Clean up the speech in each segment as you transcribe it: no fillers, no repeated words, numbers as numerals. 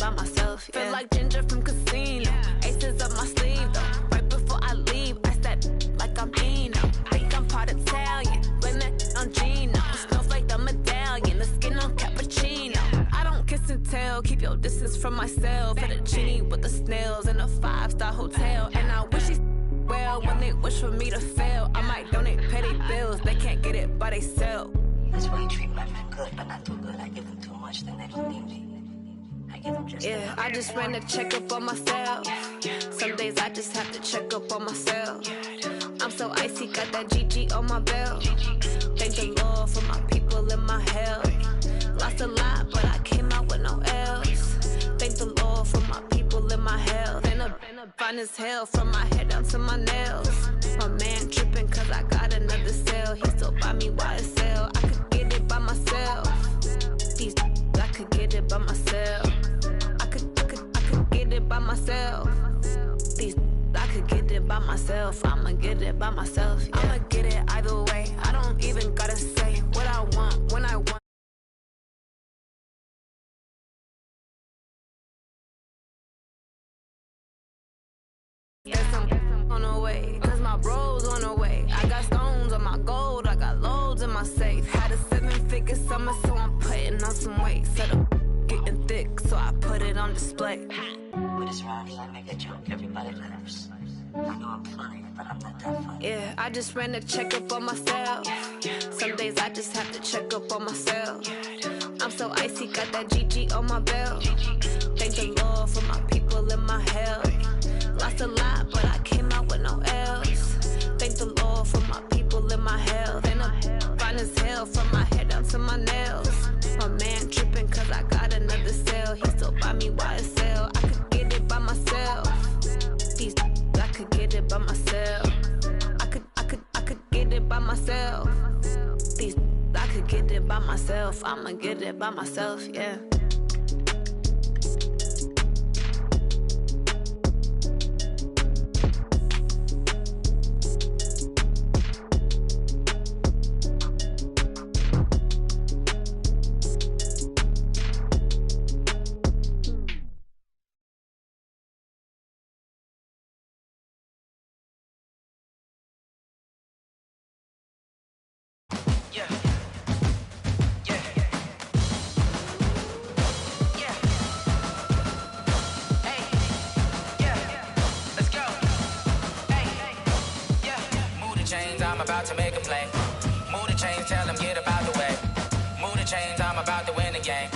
by myself. Feel like Ginger from Casino. Aces up my sleeve though. Right before I leave, I step like I'm Eno. Think I'm part Italian, blame that on Gino. Smells like the medallion, the skin on cappuccino. I don't kiss and tell, keep your distance from myself. For the genie with the snails in a 5-star hotel. And I wish he's well when they wish for me to fail. I might donate petty bills, they can't get it by they sell. That's why you treat my friend good, but not too good. I give them too much, then they don't need me. I give them just I just ran a checkup on myself. Some days I just have to check up on myself. I'm so icy, got that GG on my belt. Thank the Lord for my people in my health. Lost a lot, but I came out with no L's. Thank the Lord for my people in my health. And I'm fine as hell from my head down to my nails. My man tripping cause I got another sale. He still buy me YSL. I could get it by myself. These I could get it by myself. I could get it by myself. These I could get it by myself. I'ma get it by myself. Yeah. I'ma get it either way. I don't even gotta say what I want when I want. Guess I'm on the way, cause my bro's on the way. I got stones on my gold, I got loads in my safe. Had a 7-figure summer, so I'm putting on some weight. Set up getting thick, so I put it on display. With this round, I make a joke, everybody laughs. I know I'm funny, but I'm not that funny. Yeah, I just ran a checkup on myself. Some days I just have to check up on myself. I'm so icy, got that GG on my belt. Thank the Lord for my people in my health. Lost a lot, but I came out with no L's. Thank the Lord for my people in my health. And I'm fine as hell from my head down to my nails. My man tripping cause I got another sale. He still buy me YSL. I could get it by myself. These I could get it by myself. I could get it by myself. These I could get it by myself. I'ma get it by myself, yeah. I'm about to make a play. Move the chains, tell them get up out the way. Move the chains, I'm about to win the game.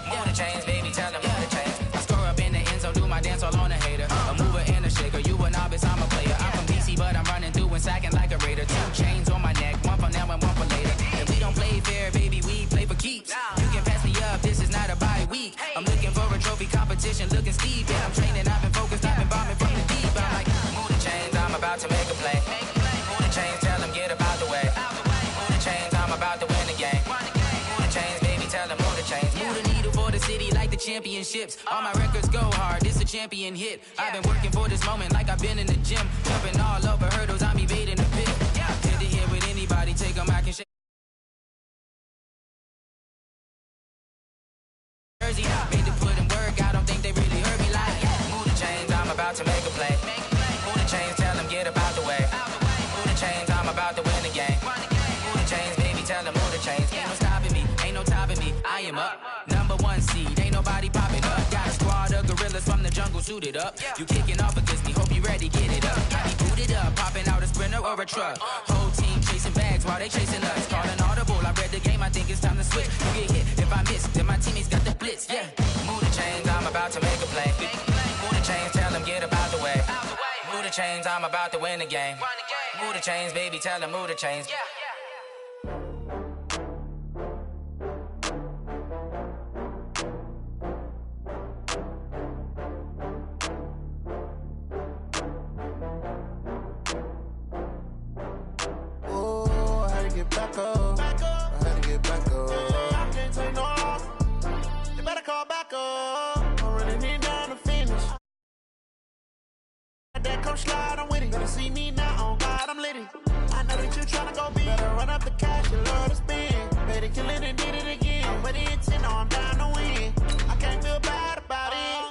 Move the chains, baby, tell them move the chains. I score up in the end zone, do my dance all on a hater. A mover and a shaker, you a novice, I'm a player. I'm from DC, but I'm running through and sacking like a raider. 2 chains on my neck, one for now and one for later. If we don't play fair, baby, we play for keeps. You can pass me up, this is not a bye week. I'm looking for a trophy competition, looking steep. Yeah, I'm training, I've been focused, I've been bombing from the deep. I'm like, move the chains, I'm about to make a play. Move the chains, tell them get up out the way. Move the chains, I'm about to win the game. Move the chains, baby, tell them move the chains. Move the needle for the city like the championships. All my records go hard, this a champion hit. I've been working for this moment like I've been in the gym. Jumping all over hurdles, I'm evading the pit. Tend to hear with anybody, take them, I can shake. Jersey, made to put in work, I don't think they really heard me like. Move the chains, I'm about to make a play. Move the chains, tell them get up out the way. Move the chains, I'm about to win the game. Move the chains, baby, tell them move the chains. Ain't no stopping me, ain't no topping me. I am up, #1 seed, ain't nobody popping up. Got a squad of gorillas from the jungle suited up. You kicking off against me, hope you ready, get it up. I be booted up, popping out a Sprinter or a truck. Whole team chasing bags while they chasing us. Calling audible, I read the game, I think it's time to switch. You get hit, if I miss, then my teammates got the blitz, yeah. Move the chains, I'm about to make a play. Move the chains, tell them get up out the way. Move the chains, I'm about to win the game. Move the chains, baby, tell them move the chains. Oh, I had to get back up. I had to get back up. I can't take no loss. You better call back up. I'm running it down to finish. That come slide, I'm with it. Better see me now, on God, I'm litty. I know that you tryna go big. Better run up the cash, you love to spend. Better kill it and did it again. I'm with the intent, no, I'm down to win. I can't feel bad about it.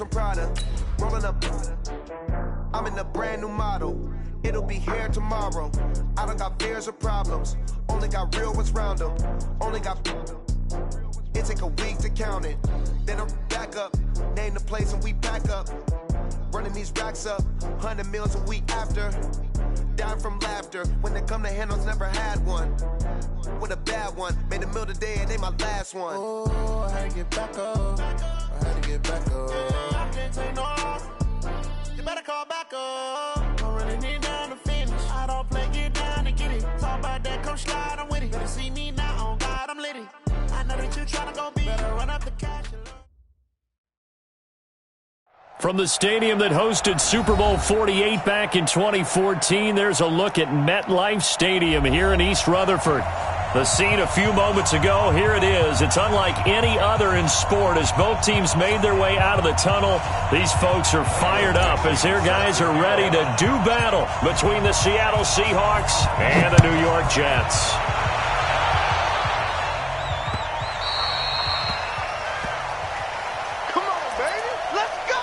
from Prada. Rolling up, I'm in a brand new model. It'll be here tomorrow. I don't got fears or problems. Only got real ones round them. Only got. It take a week to count it. Then I'm back up. Name the place and we pack up. Running these racks up. 100 meals a week after. Down from laughter. When they come to handles, never had one. With a bad one. Made a meal today and they my last one. Oh, I had to get back up. I had to get back up. I can't take no loss. You better call back up. Don't really need down to finish. I don't play, get down and get it. Talk about that, come slide, I'm with it. Better see me now, on God, I'm litty. I know that you tryna go be. Better run up the cash. From the stadium that hosted Super Bowl 48 back in 2014, there's a look at MetLife Stadium here in East Rutherford. The scene a few moments ago, here it is. It's unlike any other in sport as both teams made their way out of the tunnel. These folks are fired up as their guys are ready to do battle between the Seattle Seahawks and the New York Jets. Come on, baby. Let's go.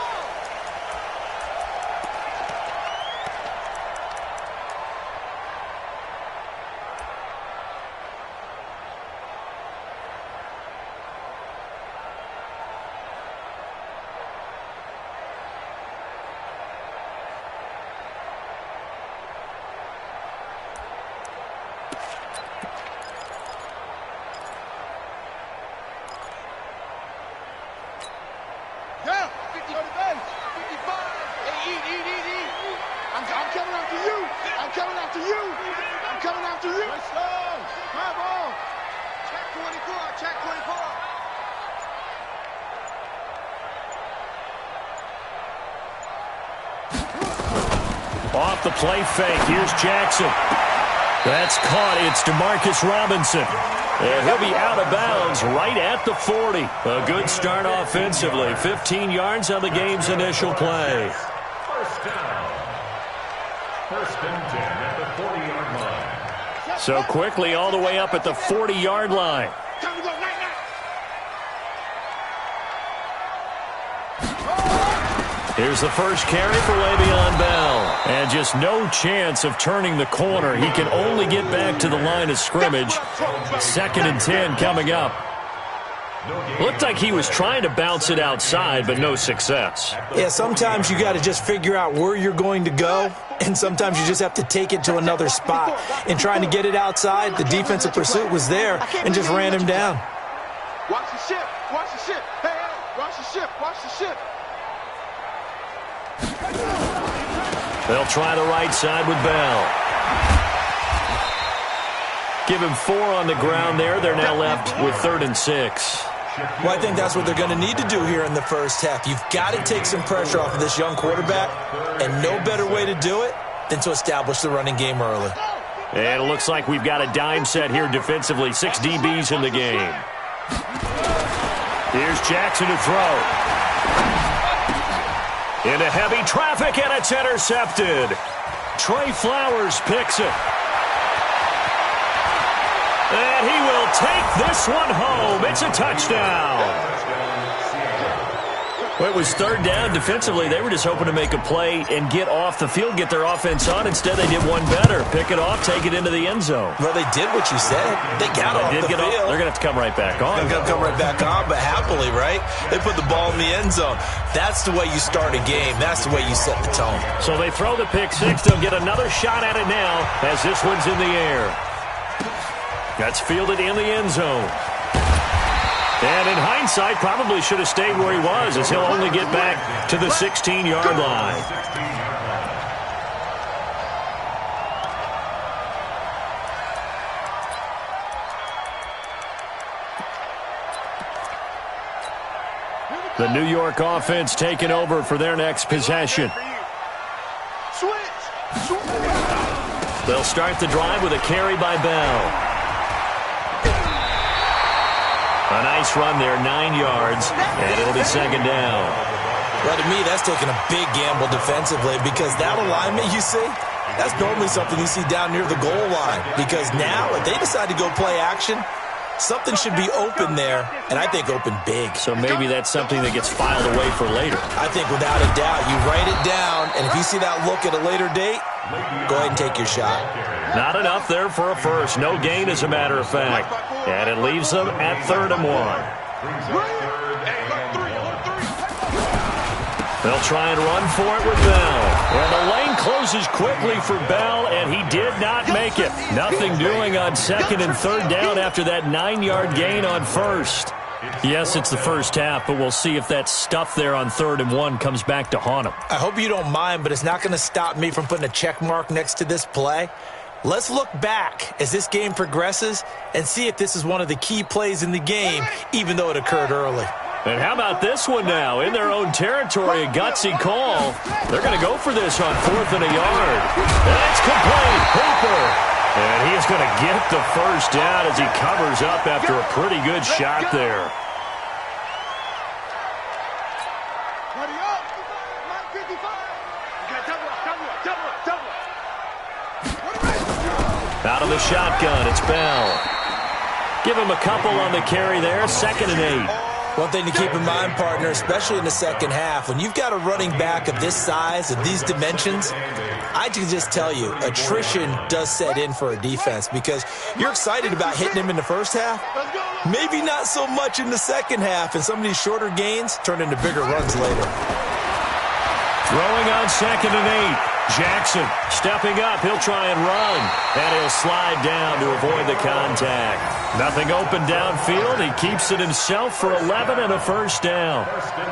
Yeah, 50 on the bench. 55. Hey, eat. I'm coming after you. I'm coming after you. I'm coming after you. Let's go. Come on. Check 24. Check 24. Off the play fake. Here's Jackson. That's caught. It's Demarcus Robinson. And he'll be out of bounds right at the 40. A good start offensively. 15 yards on the game's initial play. First down. First and 10 at the 40-yard line. So quickly all the way up at the 40-yard line. Time to go. Night. Here's the first carry for Le'Veon Bell. And just no chance of turning the corner. He can only get back to the line of scrimmage. 2nd and 10 coming up. Looked like he was trying to bounce it outside, but no success. Yeah, sometimes you got to just figure out where you're going to go, and sometimes you just have to take it to another spot. In trying to get it outside, the defensive pursuit was there and just ran him down. Watch the ship. Watch the ship. Hey, watch the ship. Watch the ship. They'll try the right side with Bell. Give him 4 on the ground there. They're now left with 3rd and 6. Well, I think that's what they're going to need to do here in the first half. You've got to take some pressure off of this young quarterback, and no better way to do it than to establish the running game early. And it looks like we've got a dime set here defensively. 6 DBs in the game. Here's Jackson to throw. Into heavy traffic, and it's intercepted. Trey Flowers picks it. And he will take this one home. It's a touchdown. Well, it was 3rd down. Defensively, they were just hoping to make a play and get off the field, get their offense on. Instead, they did one better. Pick it off, take it into the end zone. Well, they did what you said. They got off the field. They're going to have to come right back on. They're going to come right back on, but happily, right? They put the ball in the end zone. That's the way you start a game. That's the way you set the tone. So they throw the pick 6. They'll get another shot at it now as this one's in the air. That's fielded in the end zone. And in hindsight, probably should have stayed where he was as he'll only get back to the 16-yard line. The New York offense taking over for their next possession. They'll start the drive with a carry by Bell. A nice run there, 9 yards, and it'll be 2nd down. Well, to me, that's taking a big gamble defensively because that alignment you see, that's normally something you see down near the goal line. Because now, if they decide to go play action, Something should be open there, and I think open big. So maybe that's something that gets filed away for later. I think without a doubt, you write it down, and if you see that look at a later date, go ahead and take your shot. Not enough there for a first. No gain, as a matter of fact. And it leaves them at 3rd and 1. They'll try and run for it with Bell. And the lane closes quickly for Bell, and he did not make it. Nothing doing on 2nd and 3rd down after that 9-yard gain on 1st. Yes, it's the first half, but we'll see if that stuff there on 3rd and 1 comes back to haunt him. I hope you don't mind, but it's not going to stop me from putting a check mark next to this play. Let's look back as this game progresses and see if this is one of the key plays in the game, even though it occurred early. And how about this one now? In their own territory, a gutsy call. They're going to go for this on 4th and a yard. And it's complete. Hooper. And he is going to get the first down as he covers up after a pretty good shot there. Out of the shotgun, it's Bell. Give him a couple on the carry there. 2nd and 8. One thing to keep in mind, partner, especially in the second half, when you've got a running back of this size, of these dimensions, I can just tell you, attrition does set in for a defense because you're excited about hitting him in the first half, maybe not so much in the second half, and some of these shorter gains turn into bigger runs later. Throwing on 2nd and 8. Jackson stepping up. He'll try and run, and he'll slide down to avoid the contact. Nothing open downfield. He keeps it himself for 11 and a first down.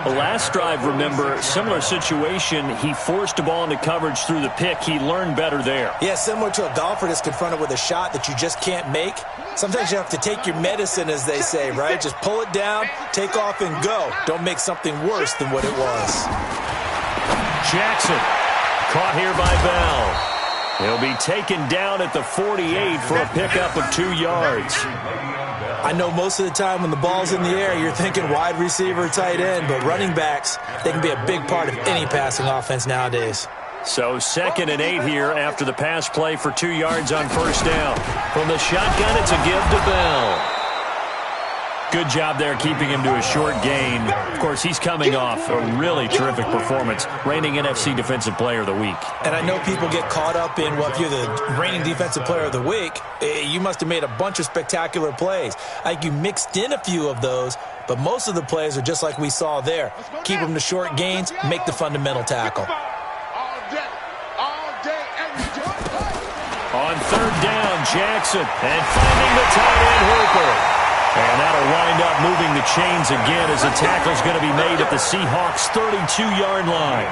The last drive, remember, similar situation. He forced a ball into coverage through the pick. He learned better there. Yeah, similar to a golfer that's confronted with a shot that you just can't make. Sometimes you have to take your medicine, as they say, right? Just pull it down, take off, and go. Don't make something worse than what it was. Jackson. Caught here by Bell. He'll be taken down at the 48 for a pickup of 2 yards. I know most of the time when the ball's in the air, you're thinking wide receiver, tight end, but running backs, they can be a big part of any passing offense nowadays. So 2nd and 8 here after the pass play for 2 yards on first down. From the shotgun, it's a give to Bell. Good job there keeping him to a short gain. Of course, he's coming off a really terrific performance, reigning NFC Defensive Player of the Week. And I know people get caught up in, well, if you're the reigning Defensive Player of the Week, you must have made a bunch of spectacular plays. I think you mixed in a few of those, but most of the plays are just like we saw there. Keep them to short gains, make the fundamental tackle. On 3rd down, Jackson, and finding the tight end, Hooper. And that'll wind up moving the chains again as the tackle's going to be made at the Seahawks' 32-yard line.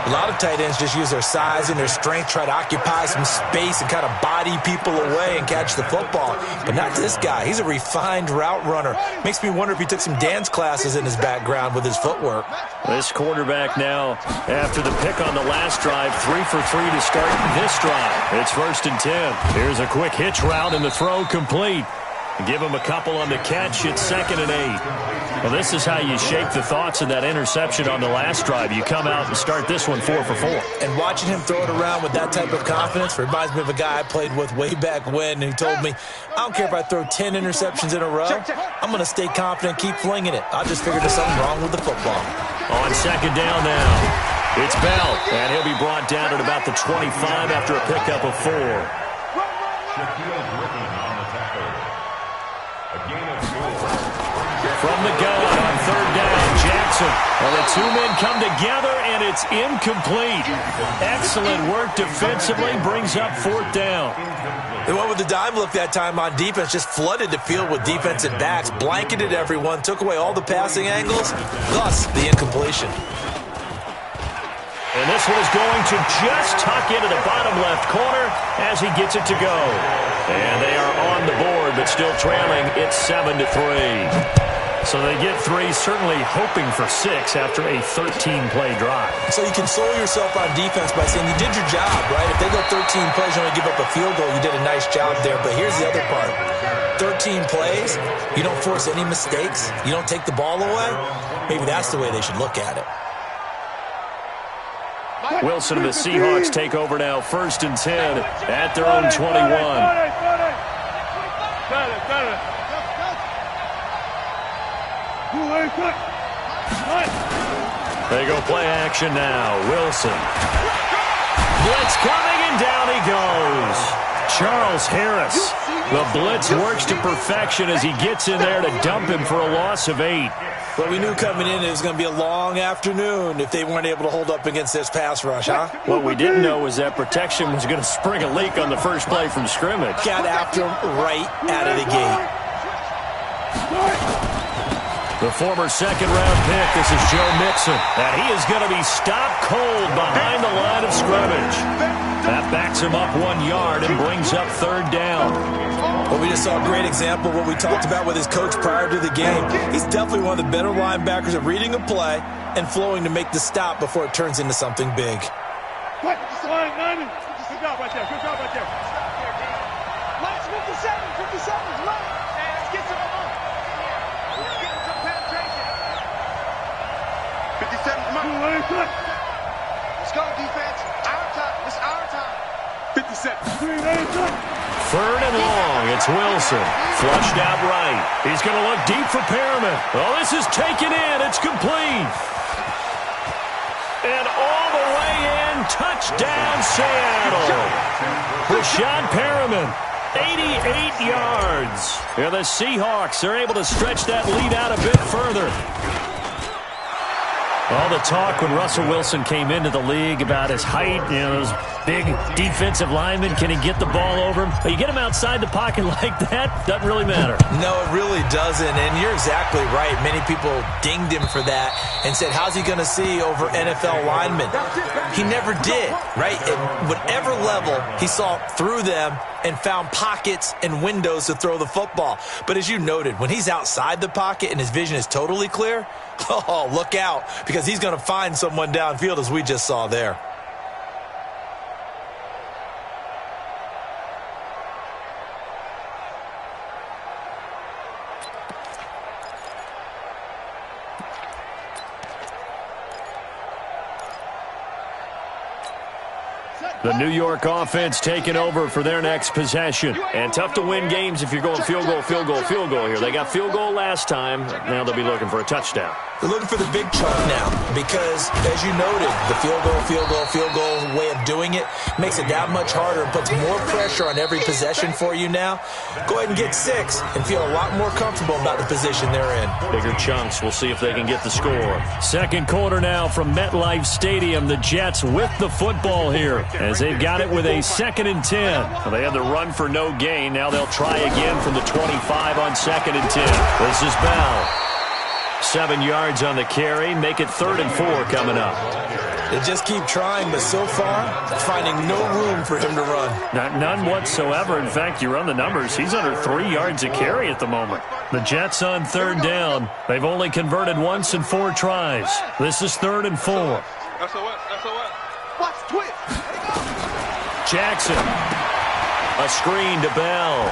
A lot of tight ends just use their size and their strength, try to occupy some space and kind of body people away and catch the football. But not this guy. He's a refined route runner. Makes me wonder if he took some dance classes in his background with his footwork. This quarterback now, after the pick on the last drive, 3 for 3 to start this drive. It's 1st and 10. Here's a quick hitch route and the throw complete. Give him a couple on the catch. It's 2nd and 8. Well, this is how you shake the thoughts of that interception on the last drive. You come out and start this one 4 for 4. And watching him throw it around with that type of confidence reminds me of a guy I played with way back when who told me, I don't care if I throw 10 interceptions in a row. I'm going to stay confident, keep flinging it. I just figured there's something wrong with the football. On 2nd down now, it's Bell, and he'll be brought down at about the 25 after a pickup of 4. From the gun on 3rd down, Jackson. Well, the 2 men come together, and it's incomplete. Excellent work defensively, brings up 4th down. They went with the dime look that time on defense, just flooded the field with defensive backs, blanketed everyone, took away all the passing angles, thus the incompletion. And this one is going to just tuck into the bottom left corner as he gets it to go. And they are on the board, but still trailing. It's 7-3. So they get 3, certainly hoping for 6 after a 13-play drive. So you console yourself on defense by saying you did your job, right? If they go 13 plays, you only give up a field goal, you did a nice job there. But here's the other part. 13 plays, you don't force any mistakes, you don't take the ball away. Maybe that's the way they should look at it. Wilson and the Seahawks take over now, 1st and 10 at their own 21. They go play action now. Wilson. Blitz coming, and down he goes. Charles Harris. The blitz works to perfection as he gets in there to dump him for a loss of 8. Well, we knew coming in it was going to be a long afternoon if they weren't able to hold up against this pass rush, huh? What we didn't know was that protection was going to spring a leak on the first play from scrimmage. Got after him right out of the gate. The former second-round pick, this is Joe Mixon, and he is going to be stopped cold behind the line of scrimmage. That backs him up 1 yard and brings up third down. Well, we just saw a great example of what we talked about with his coach prior to the game. He's definitely one of the better linebackers at reading a play and flowing to make the stop before it turns into something big. Good job right there. Good job right there. Last 57. Let's get some of them. Let's get some penetration. 57's money. Let's go, defense. Our time. It's our time. 57. Third and long. It's Wilson. Flushed out right. He's going to look deep for Perriman. Oh, this is taken in. It's complete. And all the way in. Touchdown, Seattle. Rashad Perriman. 88 yards. Yeah, the Seahawks are able to stretch that lead out a bit further. All the talk when Russell Wilson came into the league about his height, those big defensive linemen, can he get the ball over him? But you get him outside the pocket like that, doesn't really matter. No, it really doesn't, and you're exactly right. Many people dinged him for that and said, how's he going to see over NFL linemen? He never did, right? At whatever level, he saw through them and found pockets and windows to throw the football. But as you noted, when he's outside the pocket and his vision is totally clear, oh, look out, because he's going to find someone downfield, as we just saw there. The New York offense taking over for their next possession. And tough to win games if you're going field goal here. They got field goal last time. Now they'll be looking for a touchdown. They're looking for the big chunk now because, as you noted, the field goal way of doing it makes it that much harder and puts more pressure on every possession for you now. Go ahead and get 6 and feel a lot more comfortable about the position they're in. Bigger chunks. We'll see if they can get the score. Second quarter now from MetLife Stadium. The Jets with the football here as they've got it with a 2nd and 10. Well, they had the run for no gain. Now they'll try again from the 25 on 2nd and 10. This is Bell. 7 yards on the carry. Make it 3rd and 4 coming up. They just keep trying, but so far, finding no room for him to run. None whatsoever. In fact, you run the numbers. He's under 3 yards a carry at the moment. The Jets on 3rd down. They've only converted once in 4 tries. This is 3rd and 4. That's a what? Watch twist. Jackson. A screen to Bell.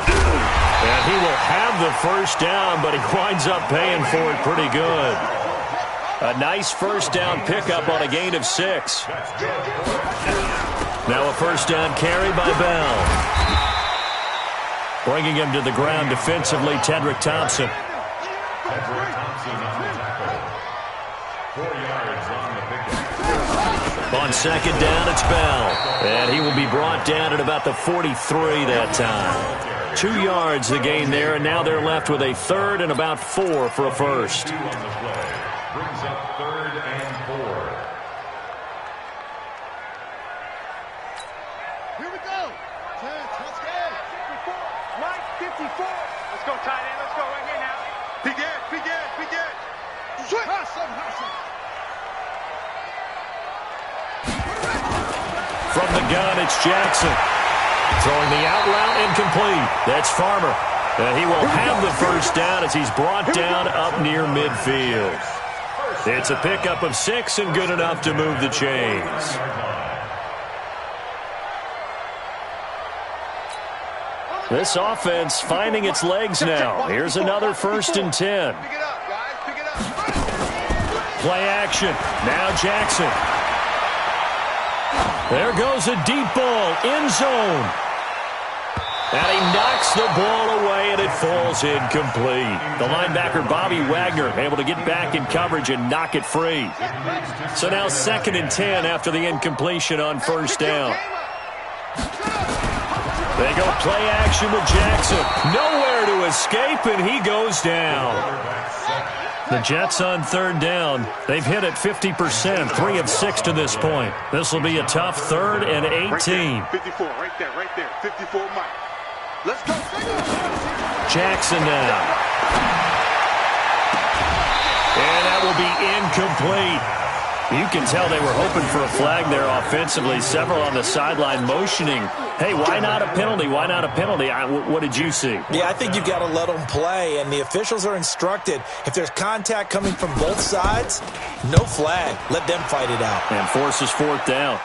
And he will have the first down, but he winds up paying for it pretty good. A nice first down pickup on a gain of 6. Now a first down carry by Bell. Bringing him to the ground defensively, Tedrick Thompson. Tedrick Thompson on the tackle. 4 yards on the pickup. On 2nd down, it's Bell. And he will be brought down at about the 43 that time. 2 yards the gain there, and now they're left with a 3rd and about 4 for a first. Brings up 3rd and 4. Here we go. Let's go. 54. Right, 54. Let's go, tight end. Let's go right here now. Begin. From the gun, it's Jackson. Throwing the out route incomplete. That's Farmer. And he will have the first down as he's brought down up near midfield. It's a pickup of 6 and good enough to move the chains. This offense finding its legs now. Here's another 1st and 10. Pick it up, guys. Pick it up. Play action. Now Jackson. There goes a deep ball. End zone. And he knocks the ball away, and it falls incomplete. The linebacker, Bobby Wagner, able to get back in coverage and knock it free. So now 2nd and 10 after the incompletion on 1st down. They go play action with Jackson. Nowhere to escape, and he goes down. The Jets on 3rd down. They've hit it 50%, 3 of 6 to this point. This will be a tough 3rd and 18. 54, right there. 54, Mike. Let's go. Jackson now. And that will be incomplete. You can tell they were hoping for a flag there offensively. Several on the sideline motioning, hey, why not a penalty? Why not a penalty? What did you see? Yeah, I think you've got to let them play, and the officials are instructed, if there's contact coming from both sides, no flag. Let them fight it out. And forces 4th down.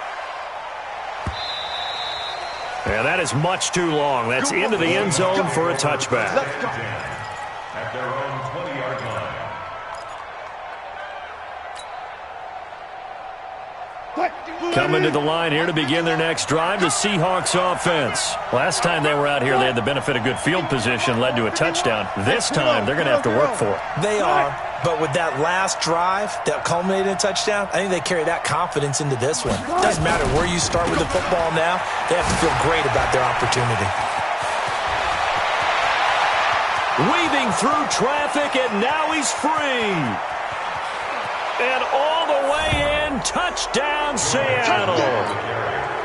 And that is much too long. That's into the end zone for a touchback. At their own 20-yard line. Coming to the line here to begin their next drive, the Seahawks offense. Last time they were out here, they had the benefit of good field position, led to a touchdown. This time, they're going to have to work for it. They are, but with that last drive that culminated in a touchdown, I think they carry that confidence into this one. Doesn't matter where you start with the football now, they have to feel great about their opportunity. Weaving through traffic, and now he's free. And all the way in, touchdown Seattle.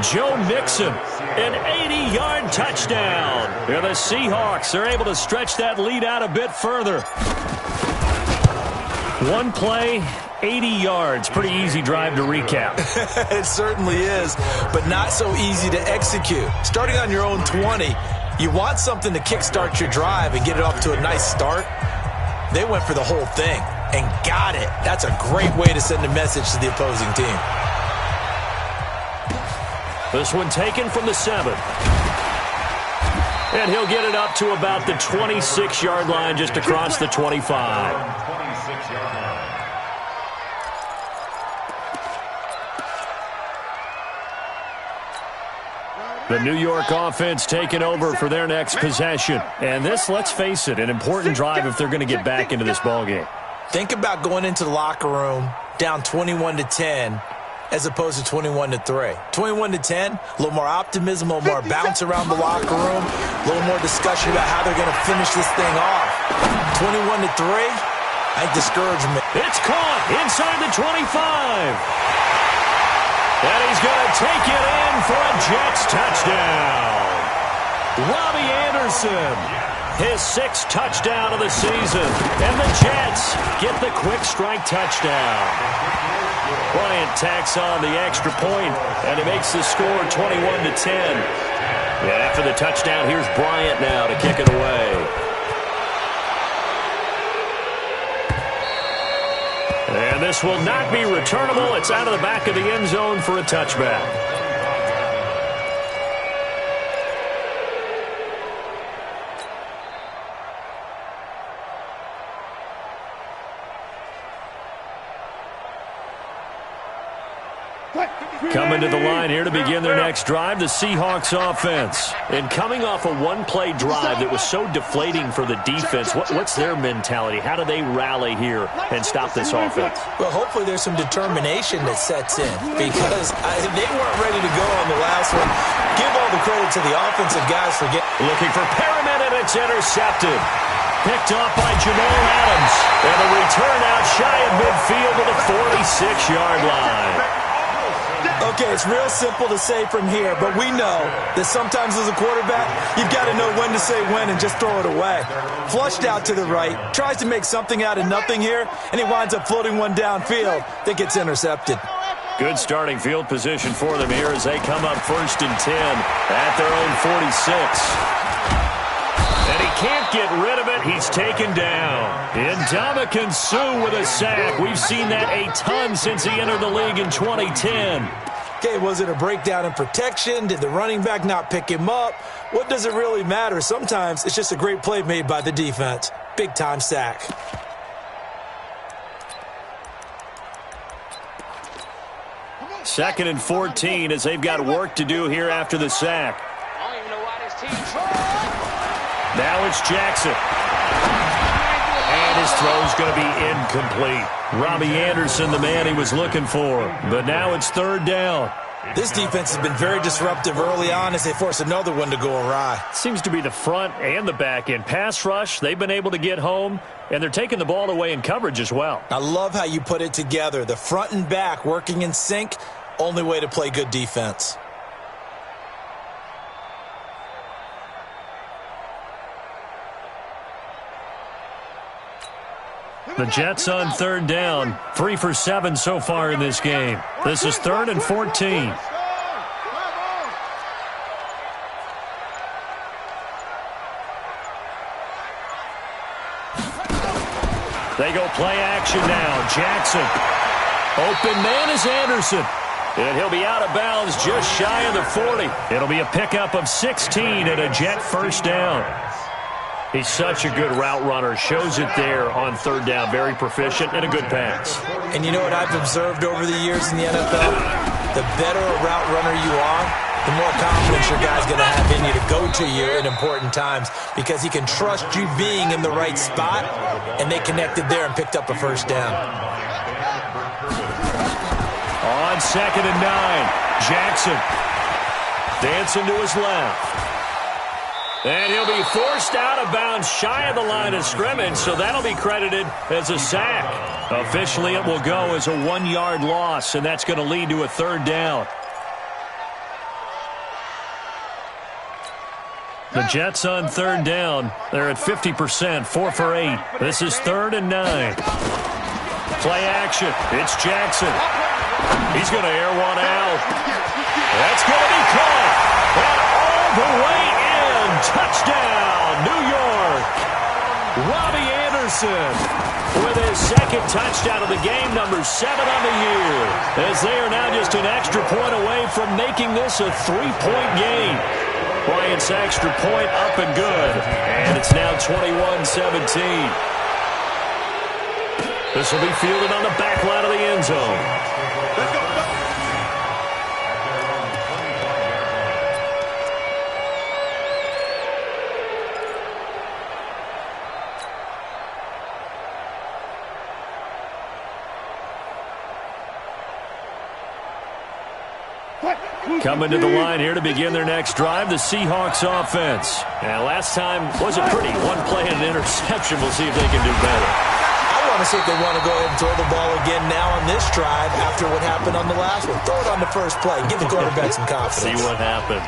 Joe Mixon, an 80-yard touchdown. And the Seahawks are able to stretch that lead out a bit further. One play, 80 yards. Pretty easy drive to recap. It certainly is, but not so easy to execute. Starting on your own 20, you want something to kickstart your drive and get it off to a nice start. They went for the whole thing and got it. That's a great way to send a message to the opposing team. This one taken from the 7. And he'll get it up to about the 26-yard line, just across the 25. 26-yard line. The New York offense taking over for their next possession. And this, let's face it, an important drive if they're going to get back into this ballgame. Think about going into the locker room down 21-10 as opposed to 21-3. 21-10, a little more optimism, a little more bounce around the locker room, a little more discussion about how they're going to finish this thing off. 21-3, I think discouragement. It's caught inside the 25. And he's going to take it in for a Jets touchdown. Robbie Anderson, his 6th touchdown of the season. And the Jets get the quick strike touchdown. Bryant tacks on the extra point, and it makes the score 21-10. And after the touchdown, here's Bryant now to kick it away. And this will not be returnable. It's out of the back of the end zone for a touchback. Coming to the line here to begin their next drive, the Seahawks offense. And coming off a one-play drive that was so deflating for the defense, what's their mentality? How do they rally here and stop this offense? Well, hopefully there's some determination that sets in because they weren't ready to go on the last one. Give all the credit to the offensive guys for getting... Looking for Perriman, and it's intercepted. Picked off by Jamal Adams. And the return out shy of midfield to the 46-yard line. Okay, it's real simple to say from here, but we know that sometimes as a quarterback, you've got to know when to say when and just throw it away. Flushed out to the right, tries to make something out of nothing here, and he winds up floating one downfield that gets intercepted. Good starting field position for them here as they come up 1st and 10 at their own 46. And he can't get rid of it. He's taken down. Ndamukong Suh with a sack. We've seen that a ton since he entered the league in 2010. Okay, was it a breakdown in protection? Did the running back not pick him up? What does it really matter? Sometimes it's just a great play made by the defense. Big-time sack. Second and 14 as they've got work to do here after the sack. Now it's Jackson. And his throw's going to be incomplete. Robbie Anderson, the man he was looking for. But now it's third down. This defense has been very disruptive early on as they force another one to go awry. Seems to be the front and the back end. Pass rush, they've been able to get home, and they're taking the ball away in coverage as well. I love how you put it together. The front and back working in sync, only way to play good defense. The Jets on third down, 3 for 7 so far in this game. This is 3rd and 14. They go play action now. Jackson. Open man is Anderson. And he'll be out of bounds just shy of the 40. It'll be a pickup of 16 and a Jet first down. He's such a good route runner. Shows it there on third down. Very proficient and a good pass. And you know what I've observed over the years in the NFL? The better a route runner you are, the more confidence your guy's going to have in you to go to you in important times because he can trust you being in the right spot, and they connected there and picked up a first down. On 2nd and 9, Jackson dancing to his left. And he'll be forced out of bounds shy of the line of scrimmage, so that'll be credited as a sack. Officially, it will go as a 1-yard loss, and that's going to lead to a third down. The Jets on third down. They're at 50%, 4 for 8. This is 3rd and 9. Play action. It's Jackson. He's going to air one out. That's going to be caught. And all the way in. Touchdown, New York. Robbie Anderson with his second touchdown of the game, number 7 on the year, as they are now just an extra point away from making this a 3-point game. Bryant's extra point up and good, and it's now 21-17. This will be fielded on the back line of the end zone. Let's go. Coming to the line here to begin their next drive, the Seahawks offense. And last time wasn't pretty. One play and an interception. We'll see if they can do better. I want to see if they want to go ahead and throw the ball again now on this drive after what happened on the last one. Throw it on the first play. Give the quarterback some confidence. See what happens.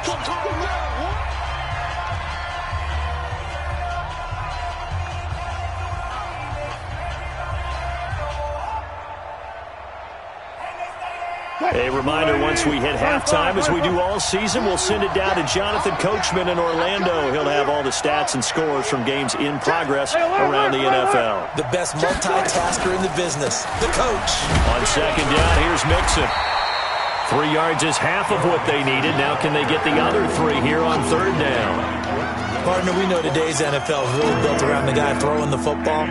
A reminder, once we hit halftime, as we do all season, we'll send it down to Jonathan Coachman in Orlando. He'll have all the stats and scores from games in progress around the NFL. The best multitasker in the business, the coach. On 2nd down, here's Mixon. 3 yards is half of what they needed. Now can they get the other 3 here on 3rd down? Partner, we know today's NFL is really built around the guy throwing the football.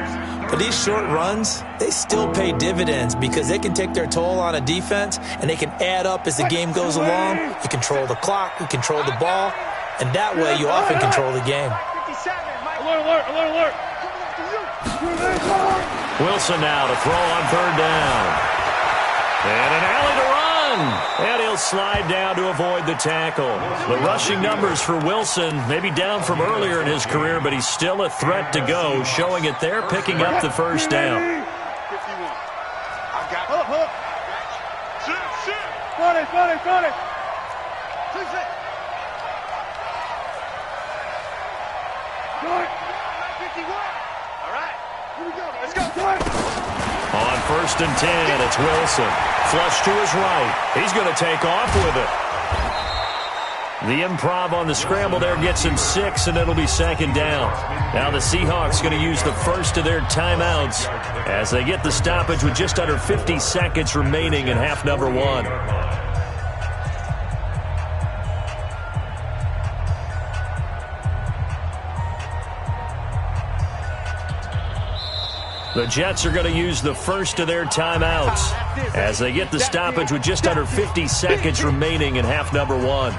But these short runs, they still pay dividends because they can take their toll on a defense and they can add up as the game goes along. You control the clock, you control the ball, and that way you often control the game. Alert, alert, alert. Wilson now to throw on 3rd down. And an alley to run. And he'll slide down to avoid the tackle. The rushing numbers for Wilson maybe down from earlier in his career, but he's still a threat to go, showing it there, picking up the first down. 51. I got it. Sit. 40. 51. All right. Here we go. Let's go. On 1st and 10, it's Wilson. Flush to his right. He's going to take off with it. The improv on the scramble there gets him 6, and it'll be 2nd down. Now the Seahawks going to use the first of their timeouts as they get the stoppage with just under 50 seconds remaining in half number 1. The Jets are going to use the first of their timeouts as they get the stoppage with just under 50 seconds remaining in half number 1.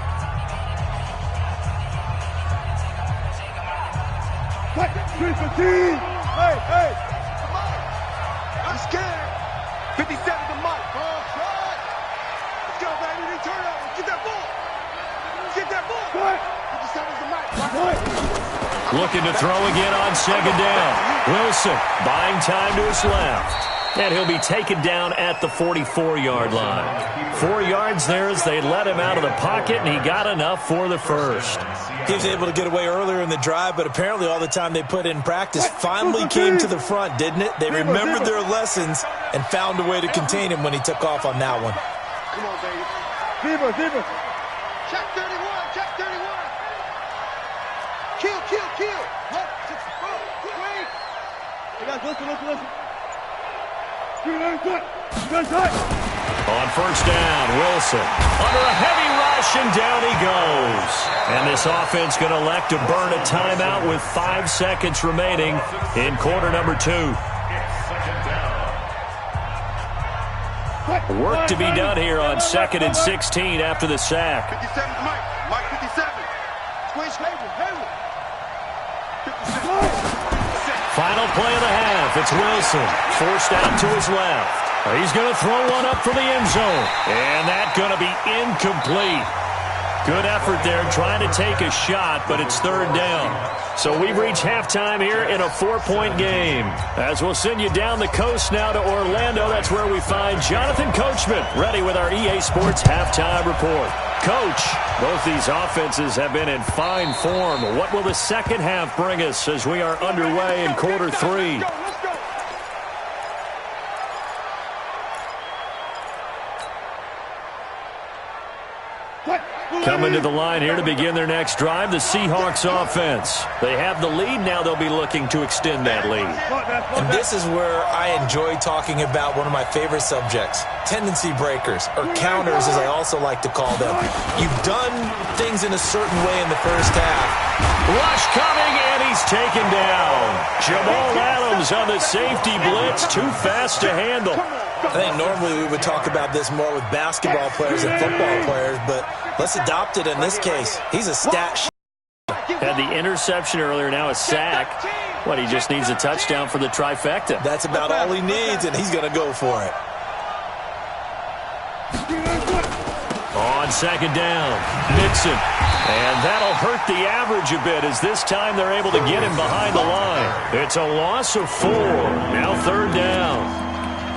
Hey, hey. I'm scared. 57 to Mike. Let's go, baby. They turn over. Get that ball. Get that ball. 57 to Mike. Looking to throw again on second down. Wilson buying time to his left. And he'll be taken down at the 44-yard line. 4 yards there as they let him out of the pocket, and he got enough for the first. He was able to get away earlier in the drive, but apparently all the time they put in practice finally came to the front, didn't it? They remembered their lessons and found a way to contain him when he took off on that one. Come on, baby. Zebra. Check 31. Check 31. Kill. What? Wait. Hey, guys, listen. On first down, Wilson under a heavy rush, and down he goes. And this offense going to elect to burn a timeout with 5 seconds remaining in quarter number 2. Work to be done here on 2nd and 16 after the sack. 57 Mike 57. Squeeze Hayward. Final play of the half. It's Wilson. Forced out to his left. He's going to throw one up for the end zone. And that's going to be incomplete. Good effort there trying to take a shot, but it's third down. So we've reached halftime here in a 4-point game. As we'll send you down the coast now to Orlando, that's where we find Jonathan Coachman ready with our EA Sports halftime report. Coach, both these offenses have been in fine form. What will the second half bring us as we are underway in quarter 3? Coming to the line here to begin their next drive, the Seahawks offense. They have the lead. Now they'll be looking to extend that lead. And this is where I enjoy talking about one of my favorite subjects, tendency breakers, or counters as I also like to call them. You've done things in a certain way in the first half. Rush coming, and he's taken down. Jamal Adams on the safety blitz, too fast to handle. I think normally we would talk about this more with basketball players and football players, but let's adopt it in this case. He's a stat. Had the interception earlier, now a sack. What, he just needs a touchdown for the trifecta. That's about all he needs, and he's going to go for it. On second down, Mixon. And that'll hurt the average a bit as this time they're able to get him behind the line. It's a loss of 4. Now third down.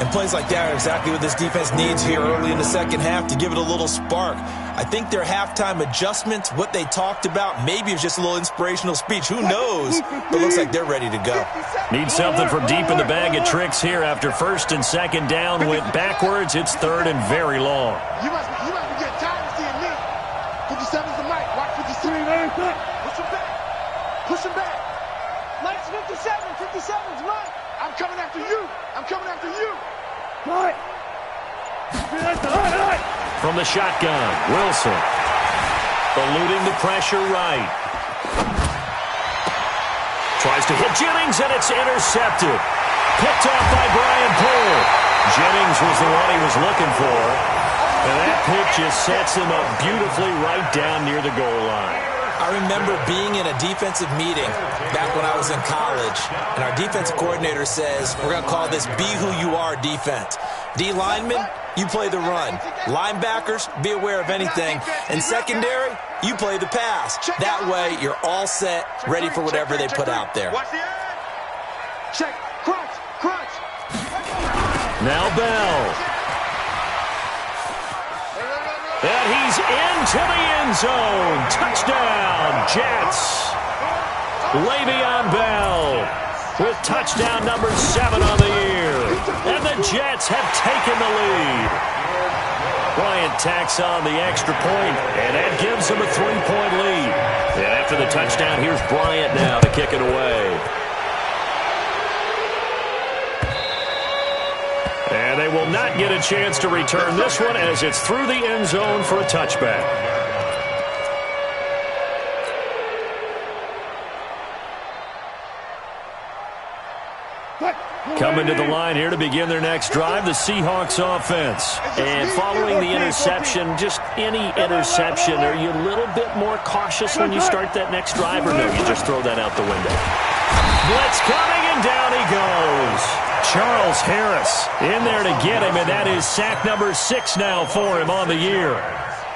And plays like that are exactly what this defense needs here early in the second half to give it a little spark. I think their halftime adjustments, what they talked about, maybe it's just a little inspirational speech. Who knows? But it looks like they're ready to go. Need something from deep in the bag of tricks here after first and second down went backwards. It's third and very long. You must be getting tired of seeing me. 57's the mic. Watch 57. Push him back. Mike's 57. 57's Mike. I'm coming after you. Right. From the shotgun, Wilson. Eluding the pressure right. Tries to hit Jennings, and it's intercepted. Picked off by Brian Poole. Jennings was the one he was looking for. And that pick just sets him up beautifully right down near the goal line. I remember being in a defensive meeting back when I was in college, and our defensive coordinator says, we're going to call this Be Who You Are defense. D linemen, you play the run. Linebackers, be aware of anything. And secondary, you play the pass. That way, you're all set, ready for whatever they put out there. Check, crunch. Now Bell. And he's into the end zone. Touchdown, Jets. Le'Veon Bell with touchdown number 7 on the year. And the Jets have taken the lead. Bryant tacks on the extra point, and that gives them a 3-point lead. And after the touchdown, here's Bryant now to kick it away. And they will not get a chance to return this one as it's through the end zone for a touchback. Coming to the line here to begin their next drive, the Seahawks offense. And following the interception, just any interception, are you a little bit more cautious when you start that next drive, or no, you just throw that out the window? Blitz coming, and down he goes. Charles Harris in there to get him, and that is sack number 6 now for him on the year.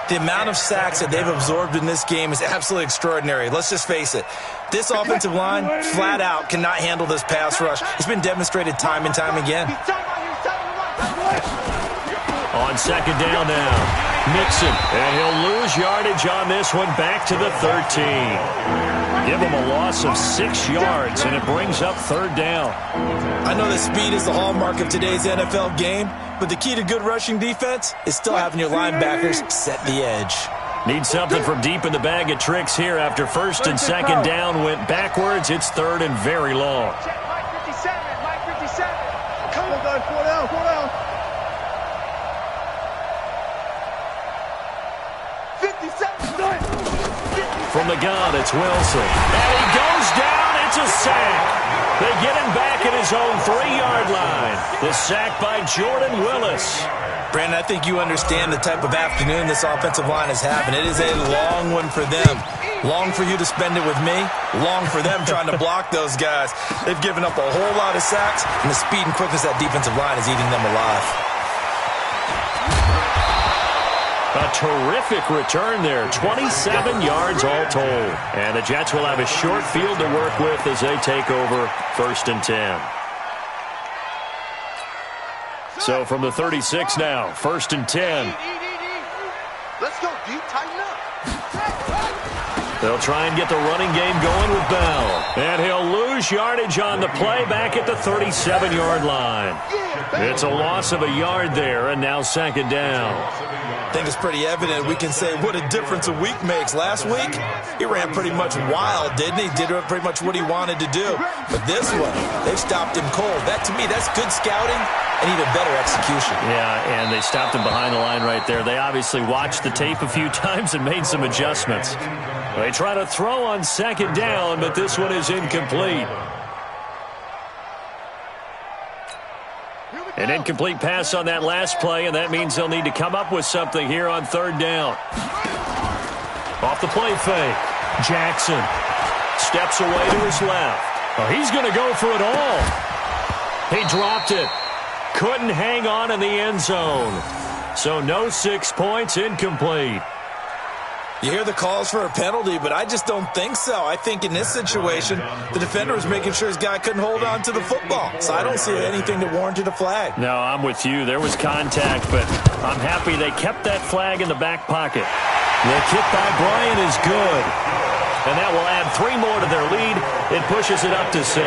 The amount of sacks that they've absorbed in this game is absolutely extraordinary. Let's just face it. This offensive line, flat out, cannot handle this pass rush. It's been demonstrated time and time again. On second down now, Mixon, and he'll lose yardage on this one back to the 13. Give him a loss of 6 yards, and it brings up third down. I know that speed is the hallmark of today's NFL game, but the key to good rushing defense is still having your linebackers set the edge. Need something from deep in the bag of tricks here after first and second down went backwards. It's third and very long. Mike 57, Mike 57. Come on, guys, 4 down, 4 down. 57. From the gun, it's Wilson. And he goes down. It's a sack. They get him back at his own 3-yard line. The sack by Jordan Willis. Brandon, I think you understand the type of afternoon this offensive line is having. It is a long one for them. Long for you to spend it with me. Long for them trying to block those guys. They've given up a whole lot of sacks, and the speed and quickness of that defensive line is eating them alive. A terrific return there. 27 yards all told. And the Jets will have a short field to work with as they take over first and 10. So from the 36 now, first and 10. Let's go, deep, tighten up. They'll try and get the running game going with Bell. And he'll lose yardage on the play back at the 37-yard line. It's a loss of a yard there, and now second down. I think it's pretty evident. We can say what a difference a week makes. Last week, he ran pretty much wild, didn't he? Did pretty much what he wanted to do. But this one, they've stopped him cold. That, to me, that's good scouting and even better execution. Yeah, and they stopped him behind the line right there. They obviously watched the tape a few times and made some adjustments. They try to throw on second down, but this one is incomplete. An incomplete pass on that last play, and that means they'll need to come up with something here on third down. Off the play fake. Jackson steps away to his left. Oh, he's going to go for it all. He dropped it. Couldn't hang on in the end zone. So no 6 points, incomplete. You hear the calls for a penalty, but I just don't think so. I think in this situation, the defender was making sure his guy couldn't hold on to the football. So I don't see anything that warranted a flag. No, I'm with you. There was contact, but I'm happy they kept that flag in the back pocket. The kick by Bryant is good. And that will add 3 more to their lead. It pushes it up to 6.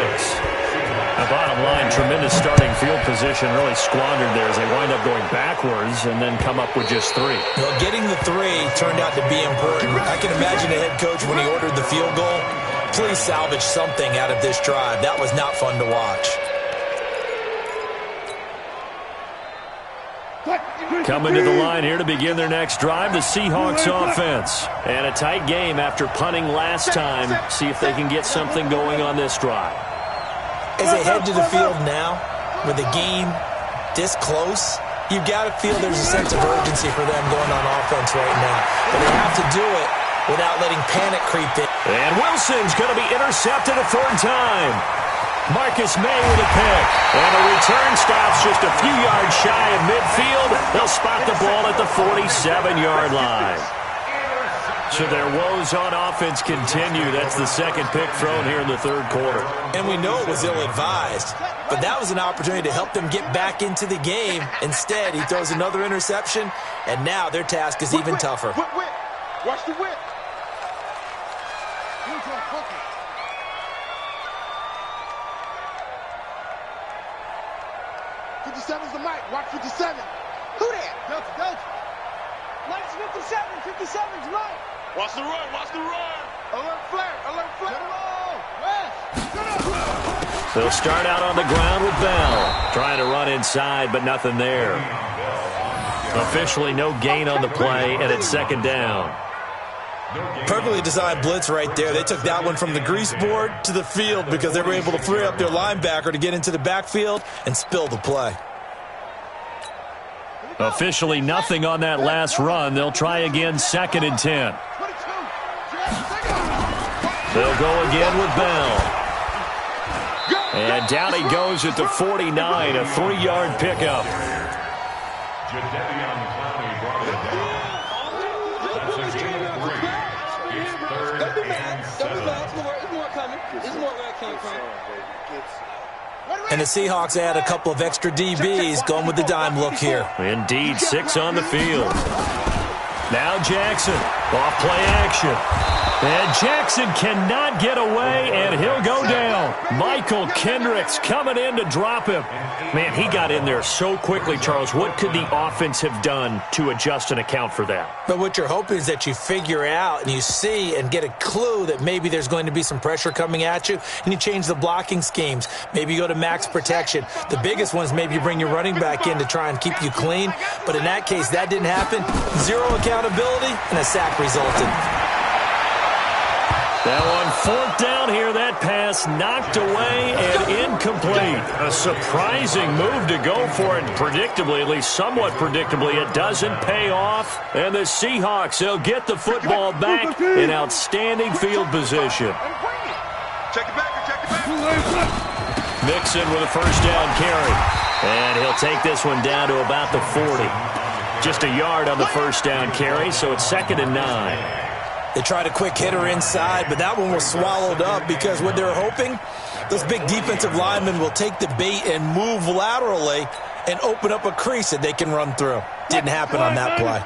The bottom line, tremendous starting field position, really squandered there as they wind up going backwards and then come up with just 3. Well, getting the 3 turned out to be important. I can imagine the head coach when he ordered the field goal. Please salvage something out of this drive. That was not fun to watch. Coming to the line here to begin their next drive, the Seahawks offense. And a tight game after punting last time. See if they can get something going on this drive. As they head to the field now, with the game this close, you've got to feel there's a sense of urgency for them going on offense right now. But they have to do it without letting panic creep in. And Wilson's going to be intercepted a third time. Marcus May with a pick. And the return stops just a few yards shy of midfield. They'll spot the ball at the 47-yard line. So their woes on offense continue. That's the second pick thrown here in the third quarter. And we know it was ill-advised, but that was an opportunity to help them get back into the game. Instead, he throws another interception, and now their task is even tougher. Whip. Watch the whip. 57's the mic. Watch 57. Who that? Delta. Mike's 57. 57's Mike. Watch the run. Alert flare. West. They'll start out on the ground with Bell. Trying to run inside, but nothing there. Officially no gain on the play, and it's second down. Perfectly designed blitz right there. They took that one from the grease board to the field because they were able to free up their linebacker to get into the backfield and spill the play. Officially nothing on that last run. They'll try again, second and 10. They'll go again with Bell. And down he goes at the 49, a 3-yard pickup. Jadeveon Clowney brought it down. That's a gain of 3. It's 3rd and 7. There's more coming. There's more where it came from. And the Seahawks add a couple of extra DBs going with the dime look here. Indeed, 6 on the field. Now Jackson, off play action. And Jackson cannot get away, and he'll go down. Michael Kendricks coming in to drop him. Man, he got in there so quickly, Charles. What could the offense have done to adjust and account for that? But what you're hoping is that you figure out and you see and get a clue that maybe there's going to be some pressure coming at you, and you change the blocking schemes. Maybe you go to max protection. The biggest one is maybe you bring your running back in to try and keep you clean. But in that case, that didn't happen. 0 accountability, and a sack resulted. That one 4th down here. That pass knocked away and incomplete. A surprising move to go for it. Predictably, at least somewhat predictably, it doesn't pay off. And the Seahawks, they'll get the football back in outstanding field position. Check it back. Mixon with a 1st down carry. And he'll take this one down to about the 40. Just a yard on the 1st down carry, so it's 2nd and 9. They tried a quick hitter inside, but that one was swallowed up because what they're hoping, those big defensive linemen will take the bait and move laterally and open up a crease that they can run through. Didn't happen on that play.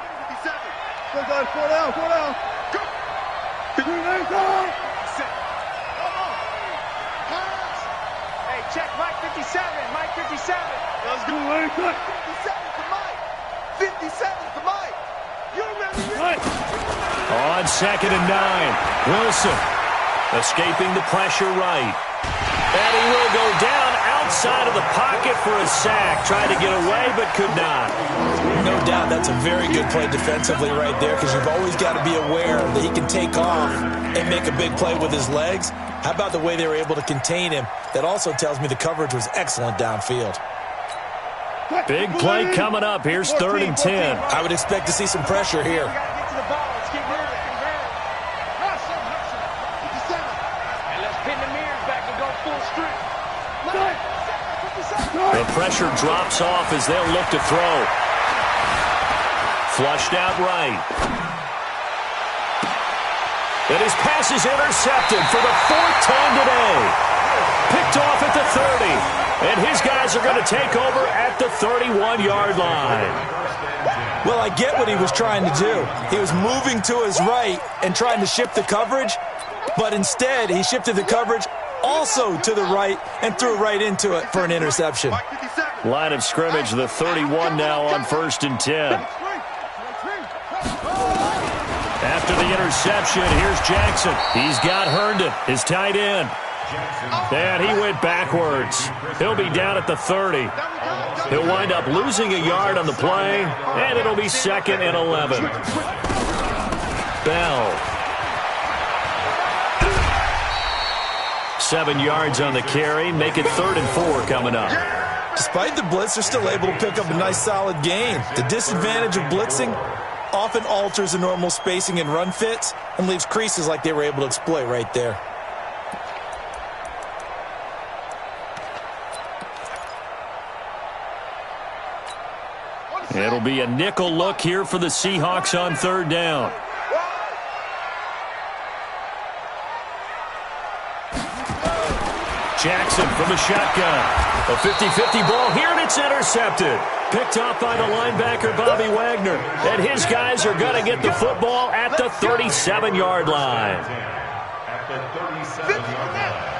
Hey, check Mike 57. Mike 57. Let's go. 57 to Mike. 57 to Mike. You remember On 2nd and 9, Wilson escaping the pressure right. And he will go down outside of the pocket for a sack. Tried to get away, but could not. No doubt that's a very good play defensively right there because you've always got to be aware that he can take off and make a big play with his legs. How about the way they were able to contain him? That also tells me the coverage was excellent downfield. Big play coming up. Here's 3rd and 10. I would expect to see some pressure here. The pressure drops off as they'll look to throw. Flushed out right. And his pass is intercepted for the 4th time today. Picked off at the 30. And his guys are going to take over at the 31-yard line. Well, I get what he was trying to do. He was moving to his right and trying to shift the coverage, but instead he shifted the coverage also to the right and threw right into it for an interception. Line of scrimmage, the 31 now on 1st and 10. After the interception, here's Jackson. He's got Herndon, his tight end. And he went backwards. He'll be down at the 30. He'll wind up losing a yard on the play, and it'll be 2nd and 11. Bell. 7 yards on the carry, make it 3rd and 4 coming up. Despite the blitz, they're still able to pick up a nice solid gain. The disadvantage of blitzing often alters the normal spacing and run fits and leaves creases like they were able to exploit right there. It'll be a nickel look here for the Seahawks on 3rd down. Jackson from the shotgun. A 50-50 ball here, and it's intercepted. Picked off by the linebacker, Bobby Wagner. And his guys are going to get the football at the 37-yard line. At the 37-yard line.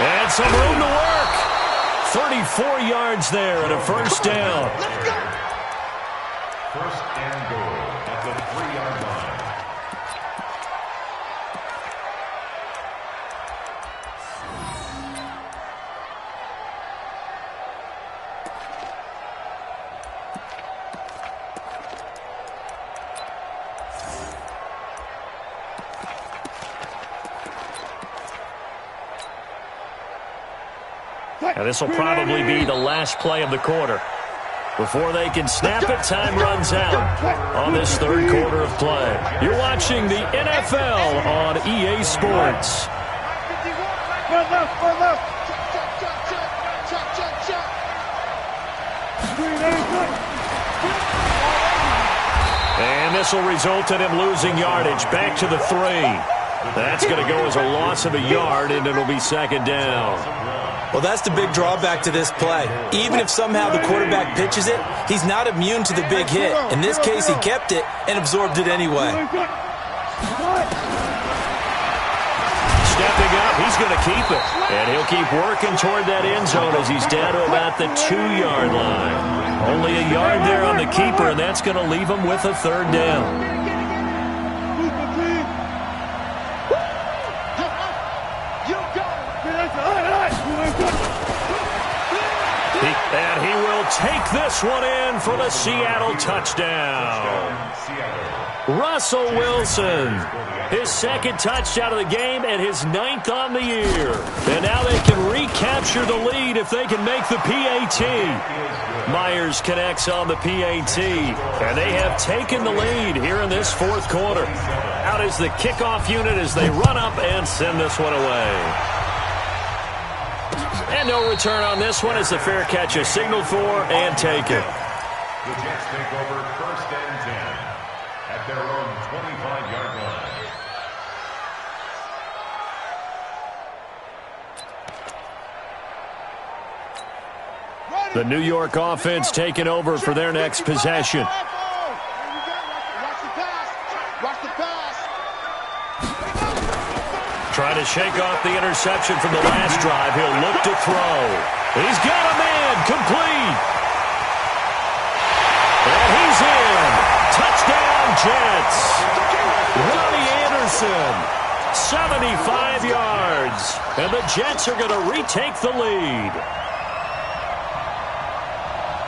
And some room to work. 34 yards there and a 1st down. 1st and goal at the 3-yard line. And this will probably be the last play of the quarter. Before they can snap it, time runs out on this third quarter of play. You're watching the NFL on EA Sports. And this will result in him losing yardage back to the 3. That's going to go as a loss of a yard, and it'll be second down. Well, that's the big drawback to this play. Even if somehow the quarterback pitches it, he's not immune to the big hit. In this case, he kept it and absorbed it anyway. Stepping up, he's going to keep it. And he'll keep working toward that end zone as he's down to about the 2-yard line. Only a yard there on the keeper, and that's going to leave him with a third down. And he will take this one in for the Seattle touchdown. Russell Wilson, his second touchdown of the game and his 9th on the year. And now they can recapture the lead if they can make the PAT. Myers connects on the PAT, and they have taken the lead here in this fourth quarter. Out is the kickoff unit as they run up and send this one away. And no return on this one as the fair catch is signaled for and taken. The Jets take over 1st and 10 at their own 25-yard line. The New York offense taking over for their next possession. Trying to shake off the interception from the last drive. He'll look to throw. He's got a man complete. And he's in. Touchdown, Jets. Ronnie Anderson, 75 yards. And the Jets are going to retake the lead.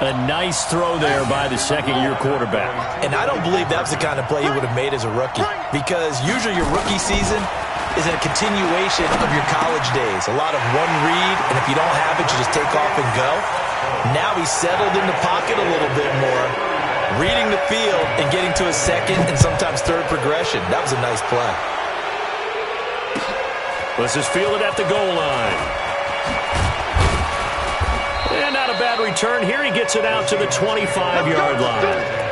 A nice throw there by the second-year quarterback. And I don't believe that was the kind of play he would have made as a rookie, because usually your rookie season is a continuation of your college days. A lot of one read, and if you don't have it, you just take off and go. Now he's settled in the pocket a little bit more, reading the field and getting to a second and sometimes third progression. That was a nice play. This is fielded at the goal line. And not a bad return here. He gets it out to the 25-yard line.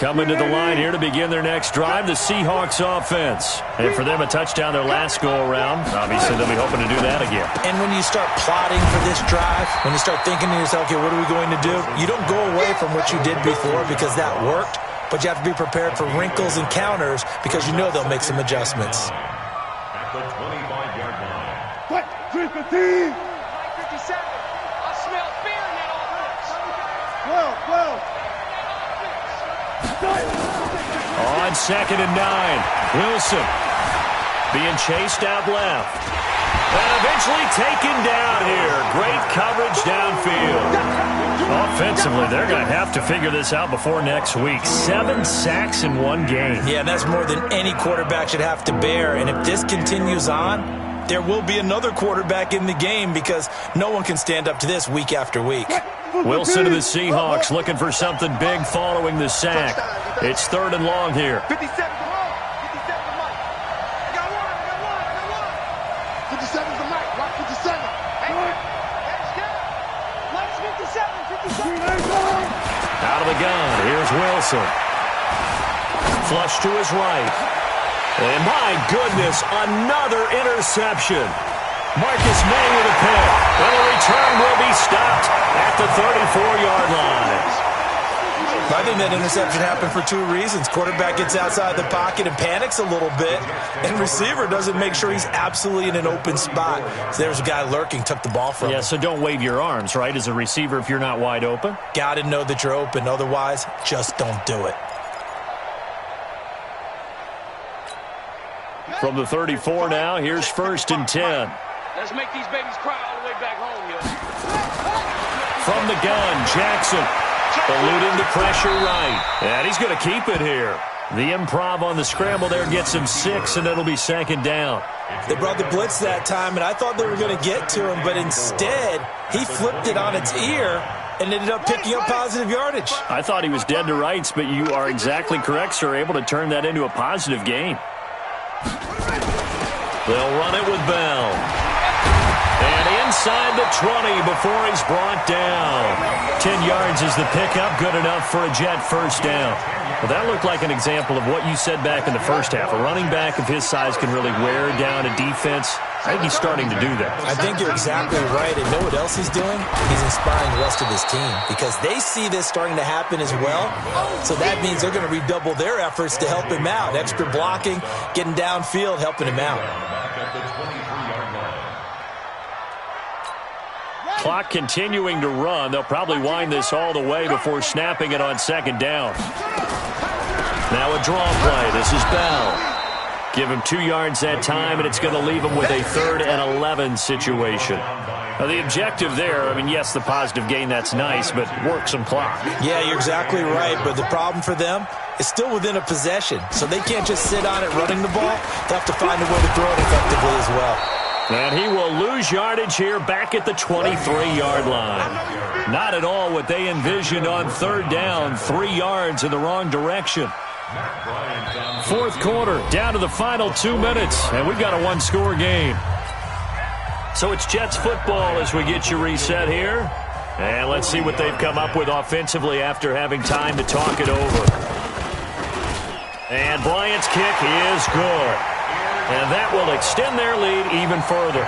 Coming to the line here to begin their next drive, the Seahawks offense. And for them, a touchdown their last go-around. Obviously, they'll be hoping to do that again. And when you start plotting for this drive, when you start thinking to yourself, okay, what are we going to do? You don't go away from what you did before because that worked, but you have to be prepared for wrinkles and counters because you know they'll make some adjustments. At the 25-yard line. What? 315! 57. I smell fear in that offense. 12. On 2nd and 9, Wilson being chased out left. And eventually taken down here. Great coverage downfield. Offensively, they're going to have to figure this out before next week. 7 sacks in one game. Yeah, that's more than any quarterback should have to bear. And if this continues on, there will be another quarterback in the game because no one can stand up to this week after week. Wilson to the Seahawks looking for something big following the sack. It's 3rd and long here. 57 to Mike. 57 to Mike. I got one. 57's the mic. Rock 57. Hey, that's good. Mike's 57. Out of the gun. Here's Wilson. Flush to his right. And my goodness, another interception. Marcus May with a pick. And the return will be stopped at the 34-yard line. I think that interception happened for 2 reasons. Quarterback gets outside the pocket and panics a little bit, and receiver doesn't make sure he's absolutely in an open spot. So there's a guy lurking, took the ball from him. Yeah, so don't wave your arms, right, as a receiver if you're not wide open. Got to know that you're open. Otherwise, just don't do it. From the 34 now, here's 1st and 10. Let's make these babies cry all the way back home, yo. From the gun, Jackson eluding the pressure right. And he's going to keep it here. The improv on the scramble there gets him 6, and it'll be second down. They brought the blitz that time, and I thought they were going to get to him, but instead he flipped it on its ear and ended up picking up positive yardage. I thought he was dead to rights, but you are exactly correct, sir. Able to turn that into a positive gain. They'll run it with Bell. And inside the 20 before he's brought down. 10 yards is the pickup, good enough for a Jet first down. Well, that looked like an example of what you said back in the first half. A running back of his size can really wear down a defense. I think he's starting to do that. I think you're exactly right. And know what else he's doing? He's inspiring the rest of his team because they see this starting to happen as well. So that means they're going to redouble their efforts to help him out. Extra blocking, getting downfield, helping him out. Clock continuing to run. They'll probably wind this all the way before snapping it on second down. Now a draw play. This is Bell. Give him 2 yards that time, and it's going to leave him with a 3rd and 11 situation. Now, the objective there, I mean, yes, the positive gain, that's nice, but work some clock. Yeah, you're exactly right, but the problem for them is still within a possession, so they can't just sit on it running the ball. They have to find a way to throw it effectively as well. And he will lose yardage here back at the 23-yard line. Not at all what they envisioned on 3rd down, 3 yards in the wrong direction. 4th quarter, down to the final 2 minutes, and we've got a 1-score game. So it's Jets football as we get you reset here. And let's see what they've come up with offensively after having time to talk it over. And Bryant's kick is good. And that will extend their lead even further.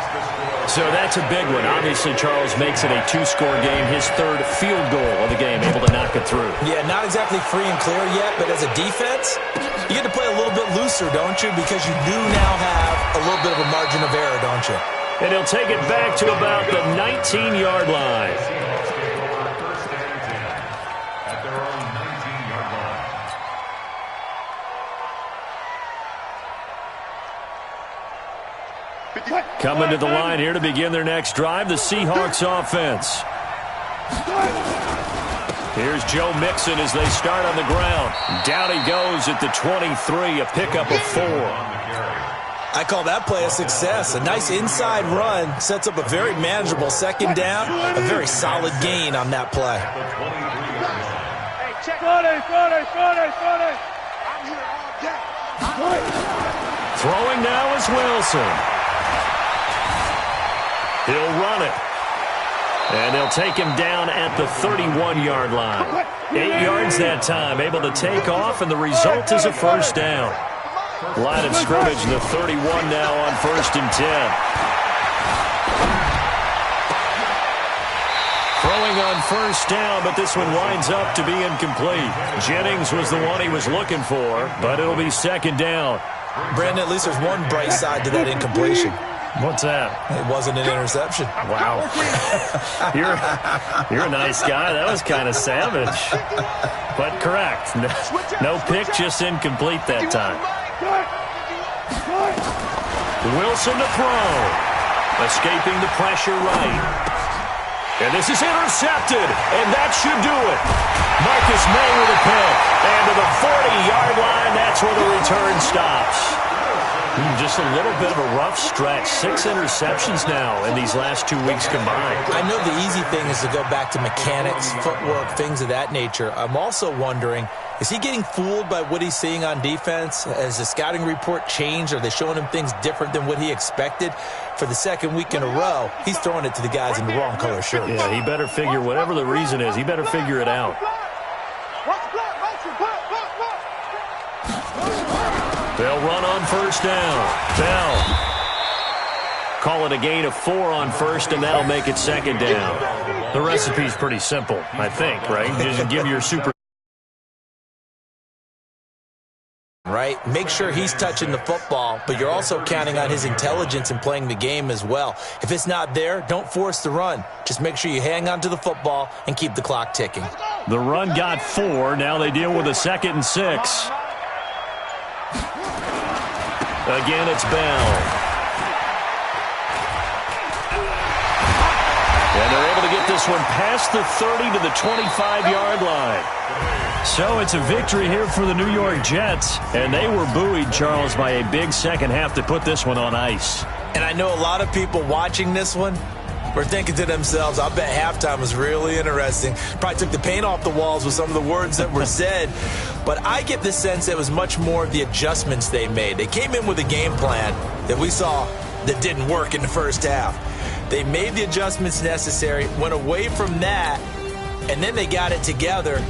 So that's a big one. Obviously, Charles makes it a 2-score game, his 3rd field goal of the game, able to knock it through. Yeah, not exactly free and clear yet, but as a defense, you get to play a little bit looser, don't you? Because you do now have a little bit of a margin of error, don't you? And he'll take it back to about the 19-yard line. Coming to the line here to begin their next drive, the Seahawks offense. Here's Joe Mixon as they start on the ground. Down he goes at the 23, a pickup of 4. I call that play a success. A nice inside run sets up a very manageable second down, a very solid gain on that play. Throwing now is Wilson. He'll run it. And they'll take him down at the 31-yard line. 8 yards that time, able to take off, and the result is a first down. Line of scrimmage, the 31 now on 1st and 10. Throwing on first down, but this one winds up to be incomplete. Jennings was the one he was looking for, but it'll be second down. Brandon, at least there's one bright side to that incompletion. What's that? It wasn't an interception. Wow. You're a nice guy. That was kind of savage. But correct. No pick, just incomplete that time. Wilson to throw. Escaping the pressure right. And this is intercepted. And that should do it. Marcus May with a pick. And to the 40-yard line, that's where the return stops. Just a little bit of a rough stretch. 6 interceptions now in these last 2 weeks combined. I know the easy thing is to go back to mechanics, footwork, things of that nature. I'm also wondering, is he getting fooled by what he's seeing on defense? Has the scouting report changed? Are they showing him things different than what he expected? For the second week in a row, he's throwing it to the guys in the wrong color shirt. Yeah, he better figure, whatever the reason is, he better figure it out. They'll run on first down. Bell. Call it a gain of 4 on first, and that'll make it second down. The recipe's pretty simple, I think, right? Just give your super... Right? Make sure he's touching the football, but you're also counting on his intelligence in playing the game as well. If it's not there, don't force the run. Just make sure you hang on to the football and keep the clock ticking. The run got 4. Now they deal with a 2nd and 6. Again, it's Bell. And they're able to get this one past the 30 to the 25-yard line. So it's a victory here for the New York Jets, and they were buoyed, Charles, by a big second half to put this one on ice. And I know a lot of people watching this one were thinking to themselves, I bet halftime was really interesting. Probably took the paint off the walls with some of the words that were said. But I get the sense it was much more of the adjustments they made. They came in with a game plan that we saw that didn't work in the first half. They made the adjustments necessary, went away from that, and then they got it together